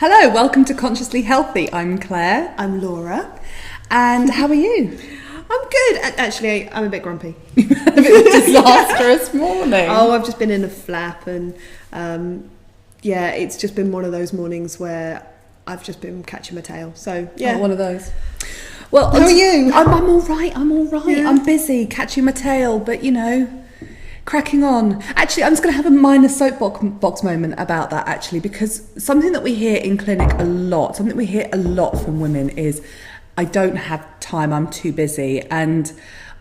Hello, welcome to Consciously Healthy. I'm Claire. I'm Laura. And how are you? I'm good. Actually, I'm a bit grumpy. A bit disastrous morning. Oh, I've just been in a flap and it's just been one of those mornings where I've just been catching my tail. So, yeah. Oh, one of those. Well, how are you? I'm all right. Yeah. I'm busy catching my tail, but cracking on. Actually, I'm just going to have a minor soapbox moment about that, actually, because something that we hear in clinic a lot, something we hear a lot from women is, I don't have time, I'm too busy. And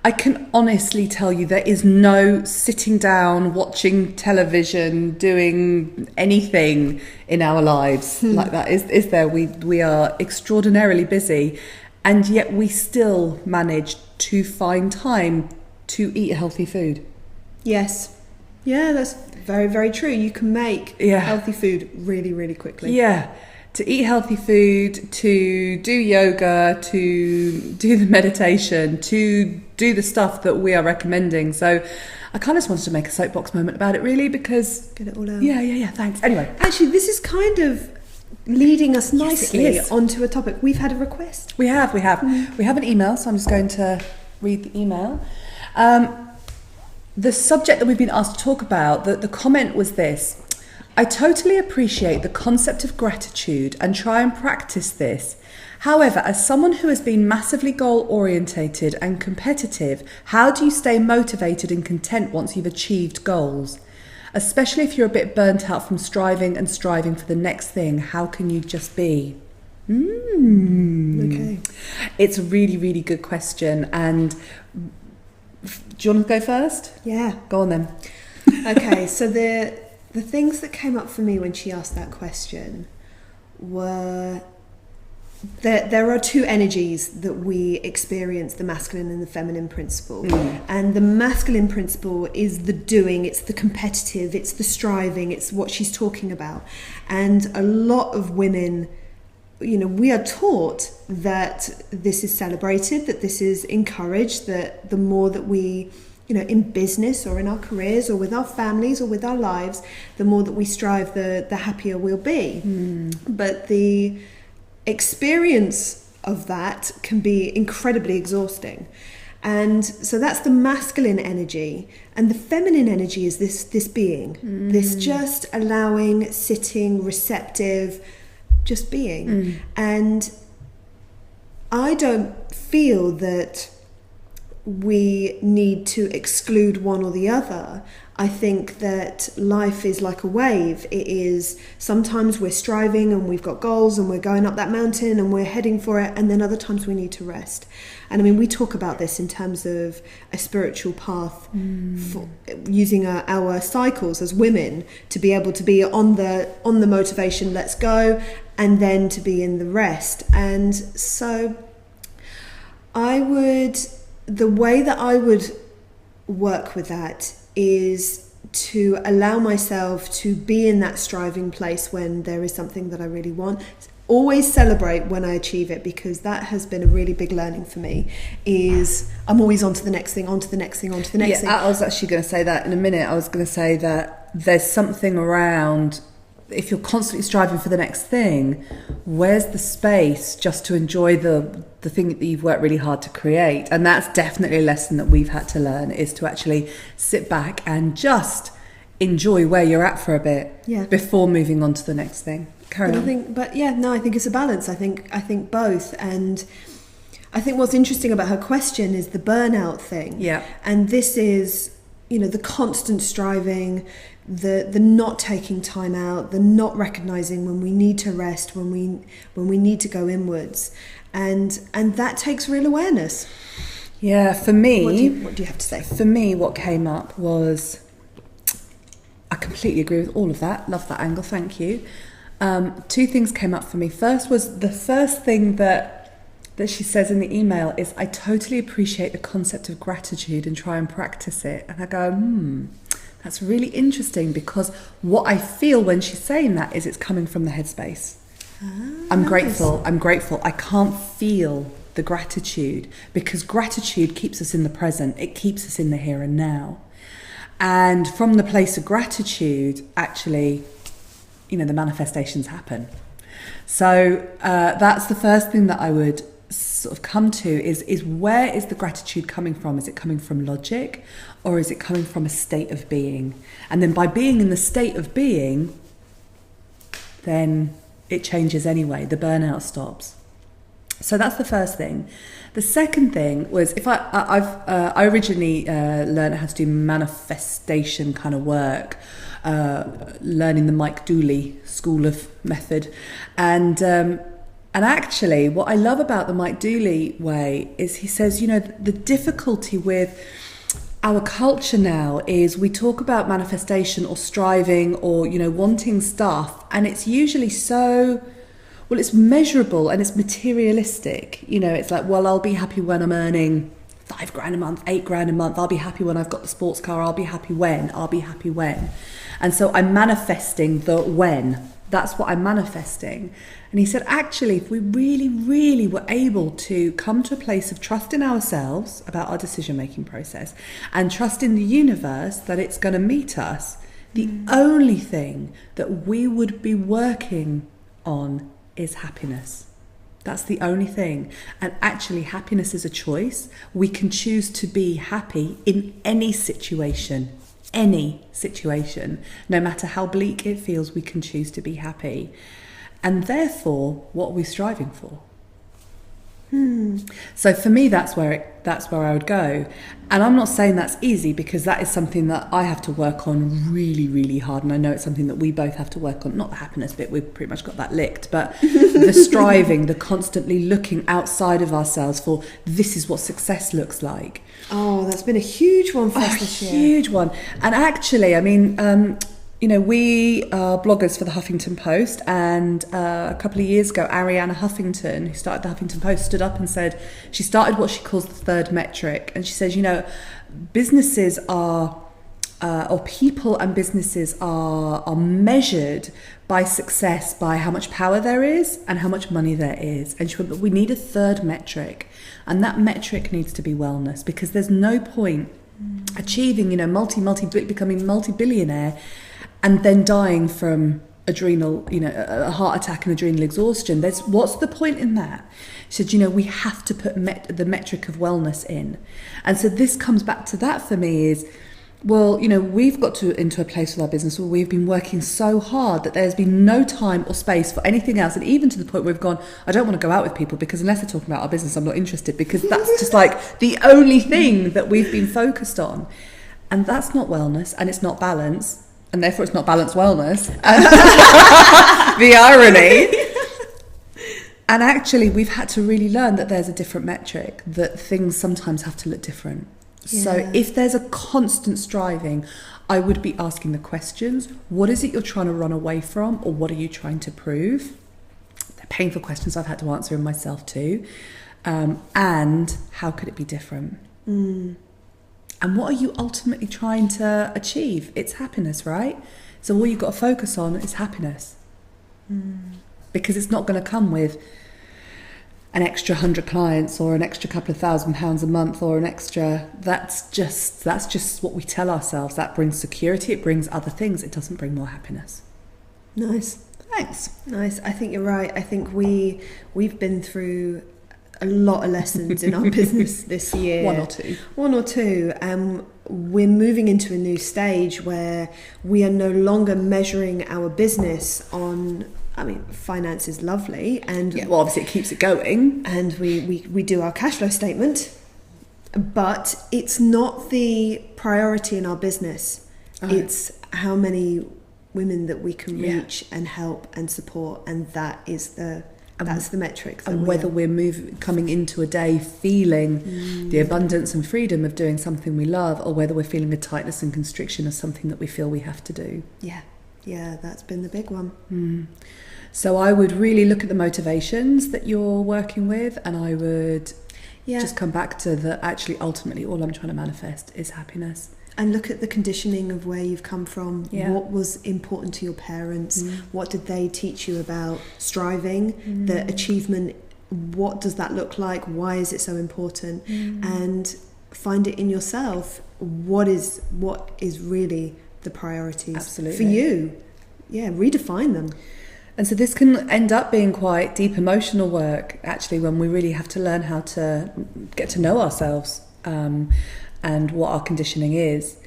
I can honestly tell you there is no sitting down, watching television, doing anything in our lives like that. Is there? We are extraordinarily busy, and yet we still manage to find time to eat healthy food. Yes. Yeah, that's very, very true. You can make healthy food really, really quickly. Yeah. To eat healthy food, to do yoga, to do the meditation, to do the stuff that we are recommending. So I kind of just wanted to make a soapbox moment about it, really, because... Get it all out. Yeah, thanks. Anyway. Actually, this is kind of leading us nicely onto a topic. We've had a request. We have. Mm-hmm. We have an email, so I'm just going to read the email. The subject that we've been asked to talk about, the comment was this: I totally appreciate the concept of gratitude and try and practice this. However, as someone who has been massively goal-orientated and competitive, how do you stay motivated and content once you've achieved goals? Especially if you're a bit burnt out from striving for the next thing, how can you just be? Okay. It's a really, really good question. And do you want to go first? Yeah. Go on then. Okay, so the things that came up for me when she asked that question were that there are two energies that we experience, the masculine and the feminine principle. And the masculine principle is the doing, it's the competitive, it's the striving, it's what she's talking about. And a lot of women, we are taught that this is celebrated, that this is encouraged, that the more that we, in business or in our careers or with our families or with our lives, the more that we strive, the happier we'll be. But the experience of that can be incredibly exhausting. And so that's the masculine energy. And the feminine energy is this being, this just allowing, sitting, receptive, just being. And I don't feel that we need to exclude one or the other. I think that life is like a wave. It is, sometimes we're striving and we've got goals and we're going up that mountain and we're heading for it, and then other times we need to rest. And I mean, we talk about this in terms of a spiritual path, for using our cycles as women to be able to be on the motivation, let's go, and then to be in the rest. And so the way that I would work with that is to allow myself to be in that striving place when there is something that I really want. Always celebrate when I achieve it, because that has been a really big learning for me, is I'm always on to the next thing, on to the next thing, on to the next thing. I was actually going to say that in a minute. I was going to say that there's something around, if you're constantly striving for the next thing, where's the space just to enjoy the thing that you've worked really hard to create? And that's definitely a lesson that we've had to learn, is to actually sit back and just enjoy where you're at for a bit before moving on to the next thing. Carry on. I think it's a balance. I think both. And I think what's interesting about her question is the burnout thing. Yeah. And this is, the constant striving, the not taking time out, the not recognizing when we need to rest, when we need to go inwards, and that takes real awareness. Yeah, for me, what do you have to say? For me, what came up was, I completely agree with all of that. Love that angle. Thank you. Two things came up for me. First was the first thing that she says in the email is, I totally appreciate the concept of gratitude and try and practice it. And I go, that's really interesting, because what I feel when she's saying that is it's coming from the headspace. I'm grateful. I can't feel the gratitude, because gratitude keeps us in the present. It keeps us in the here and now. And from the place of gratitude, actually, the manifestations happen. So that's the first thing that I would sort of come to is where is the gratitude coming from? Is it coming from logic, or is it coming from a state of being? And then by being in the state of being, then it changes anyway. The burnout stops. So that's the first thing. The second thing was I originally learned how to do manifestation kind of work, learning the Mike Dooley school of method, and actually what I love about the Mike Dooley way is he says, you know, the difficulty with our culture now is we talk about manifestation or striving or, you know, wanting stuff, and it's usually so, well, it's measurable and it's materialistic. You know, it's like, well, I'll be happy when I'm earning $5,000 a month, $8,000 a month. I'll be happy when I've got the sports car. I'll be happy when. And so I'm manifesting the when. That's what I'm manifesting. And he said, actually, if we really, really were able to come to a place of trust in ourselves about our decision-making process and trust in the universe that it's going to meet us, the only thing that we would be working on is happiness. That's the only thing. And actually, happiness is a choice. We can choose to be happy in any situation, no matter how bleak it feels, we can choose to be happy. And therefore, what are we striving for? So for me, that's where I would go. And I'm not saying that's easy, because that is something that I have to work on really, really hard. And I know it's something that we both have to work on. Not the happiness bit, we've pretty much got that licked, but the striving, the constantly looking outside of ourselves for this is what success looks like. Oh, that's been a huge one for us this year. Huge one. And actually, I mean, you know, we are bloggers for the Huffington Post, and a couple of years ago, Arianna Huffington, who started the Huffington Post, stood up and said she started what she calls the third metric. And she says, you know, businesses are, or people and businesses are measured by success by how much power there is and how much money there is. And she went, but we need a third metric. And that metric needs to be wellness, because there's no point achieving, you know, becoming multi-billionaire and then dying from adrenal, you know, a heart attack and adrenal exhaustion. What's the point in that? She said, you know, we have to put the metric of wellness in. And so this comes back to that for me is, well, you know, we've got into a place with our business where we've been working so hard that there's been no time or space for anything else. And even to the point where we've gone, I don't want to go out with people, because unless they're talking about our business, I'm not interested, because that's just like the only thing that we've been focused on. And that's not wellness, and it's not balance. And therefore it's not balanced wellness. The irony. And actually, we've had to really learn that there's a different metric, that things sometimes have to look different. Yeah. So if there's a constant striving, I would be asking the questions, what is it you're trying to run away from, or what are you trying to prove? They're painful questions I've had to answer in myself too. And how could it be different? And what are you ultimately trying to achieve? It's happiness, right? So all you've got to focus on is happiness. Because it's not going to come with an extra 100 clients or an extra couple of £1,000 a month or an extra. That's just what we tell ourselves. That brings security. It brings other things. It doesn't bring more happiness. Nice. Thanks. Nice. I think you're right. I think we've been through a lot of lessons in our business this year. One or two. We're moving into a new stage where we are no longer measuring our business on, I mean, finance is lovely, and well, obviously it keeps it going, and we do our cash flow statement, but it's not the priority in our business. It's how many women that we can reach and help and support, and that's the metric. And whether we're coming into a day feeling the abundance and freedom of doing something we love, or whether we're feeling the tightness and constriction of something that we feel we have to do. Yeah, that's been the big one. So I would really look at the motivations that you're working with, and I would just come back to that actually ultimately all I'm trying to manifest is happiness. And look at the conditioning of where you've come from. What was important to your parents? What did they teach you about striving, the achievement? What does that look like? Why is it so important? And find it in yourself. What is really the priorities for you? Yeah, redefine them. And so this can end up being quite deep emotional work, actually, when we really have to learn how to get to know ourselves and what our conditioning is.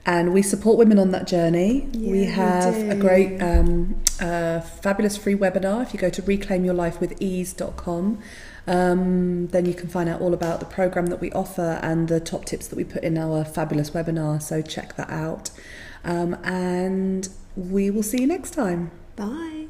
And we support women on that journey. Yeah, we have we do. a great, fabulous free webinar. If you go to reclaimyourlifewithease.com, then you can find out all about the program that we offer and the top tips that we put in our fabulous webinar. So check that out. And we will see you next time. Bye.